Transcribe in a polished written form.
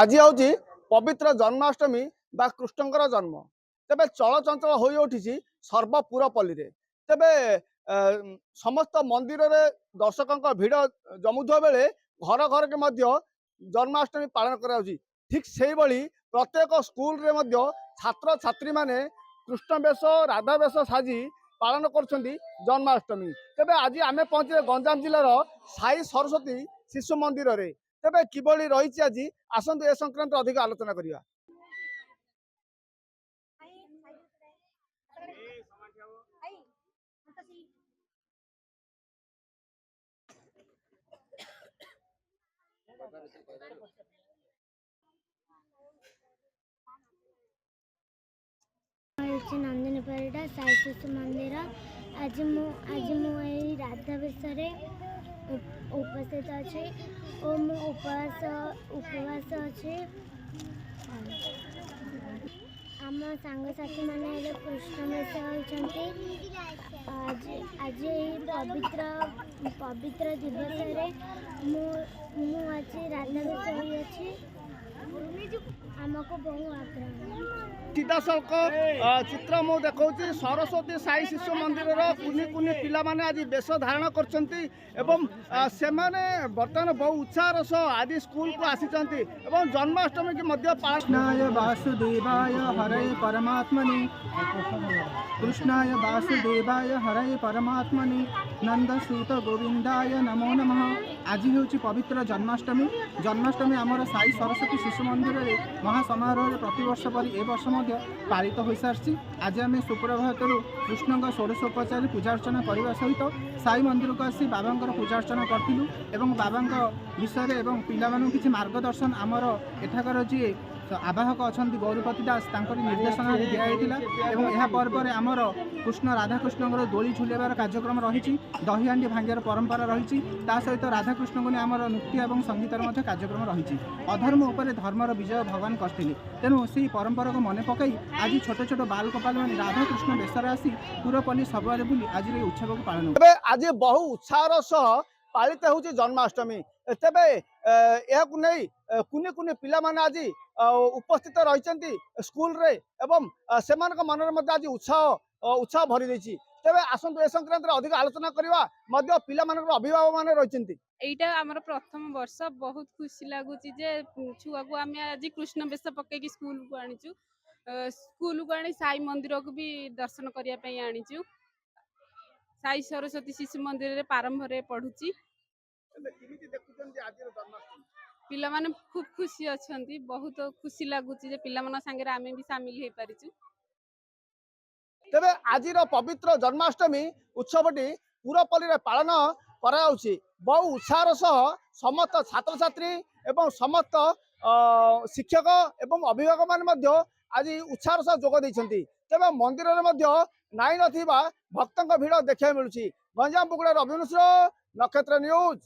आज हूँ पवित्र जन्माष्टमी बा कृष्णकर जन्म तेबे चलचंचल हो उठी सर्वपुरपल्ली तेबे समस्त मंदिर रे दर्शकों भिड़ जमुवा बेले घर घर के मध्य जन्माष्टमी पालन करा ठीक से भली प्रत्येक स्कूल रे मध्य छात्र छात्री माने कृष्ण वेश राधा वेश साजी पालन कर जन्माष्टमी तेबे आज आम पहुंचे गंजाम जिलार साई सरस्वती शिशु मंदिर रे तेबे किभली रही आज आसतु ए संक्रांत अधिक आलोचना करिया। नंदिनी परिडा साई शिशु मंदिर आज मु राधा विषय उपस्थित अच्छे और मु उपवास अच्छे आम सांगसाथी मैंने कृष्ण वेश होती आज पवित्र दिवस मु आज राधा वेश होती आमको बहु आग्रह सीधा सड़क चित्र मु देखा सरस्वती साई शिशु मंदिर कुनि कुनि पिला माने आज वेश धारण कर बर्तमान बहु उत्साह सह आज स्कूल को आसी जन्माष्टमी की मध्य कृष्णाय वासुदेवाय हरे परमात्मने कृष्णाय वासुदेवाय हरे परमात्मने नंदसूत गोविंदाय नमो नमः। आज हूँ पवित्र जन्माष्टमी आमर साई सरस्वती शिशु मंदिर में महासमारोह प्रतिवर्ष पर ए वर्ष पालित हो सारी। आज आम सुप्रभात कृष्ण षोडशोपचार पूजा अर्चना करने सहित साई मंदिर को आसी बाबा पूजा अर्चना करूँ बाबा विषय पिला किसी मार्गदर्शन आमर एठाकर जी आवाहक अच्छा गौरीपति दास निर्देशना दिखाई यह पर्व आमर कृष्ण राधाकृष्ण दोली झुलाइबार कार्यक्रम रही दही हांडी भांगार परंपरा रही सहित राधाकृष्ण को आमर नृत्य और संगीतर कार्यक्रम रही अधर्म उपर धर्मर विजय भगवान करते तेणु से परंपरा को मन पकई आज छोट छोट बाल कपाल मैंने राधाकृष्ण बेसर आसी पुरपल्ली सबुआरे बुली आज ये उत्सव को पालन आज बहु उत्साह सह पालित हो जन्माष्टमी तेबे नहीं कुनि कुनि पिला माने आज उपस्थित रही स्कूल रे एवं से मन में आज उत्साह भरी देछि तेबे आसंतु ए संक्रांत अधिक आलोचना करवा पिला अभिभावक माने रही एटा आमर प्रथम वर्ष बहुत खुशी लगुच छुआ को आम आज कृष्ण बेश पकईकि स्कूल को आनीचु स्कूल को आनी साई मंदिर को भी दर्शन करने आनीचु साई सरस्वती शिशु मंदिर रे प्रारंभ रे पढ़ुची पिला माने खूब खुशी अछंती बहुत खुशी लगुच पिला मन संगे आमे भी शामिल हो पारिचु। तेबे आज पवित्र जन्माष्टमी उत्सवटी पुरपल्ली पालन कराउछि बहु उत्साह सह समस्त छात्र छात्री एवं समस्त शिक्षक एवं अभिभावक माने आज उत्साह सह जोग दैछंती तेबे मंदिर रे मध्य नाई नथिबा भक्तों भीड़ देखा मिलूँ। गंजाम बुगड़ा रवि मिश्र नक्षत्र न्यूज।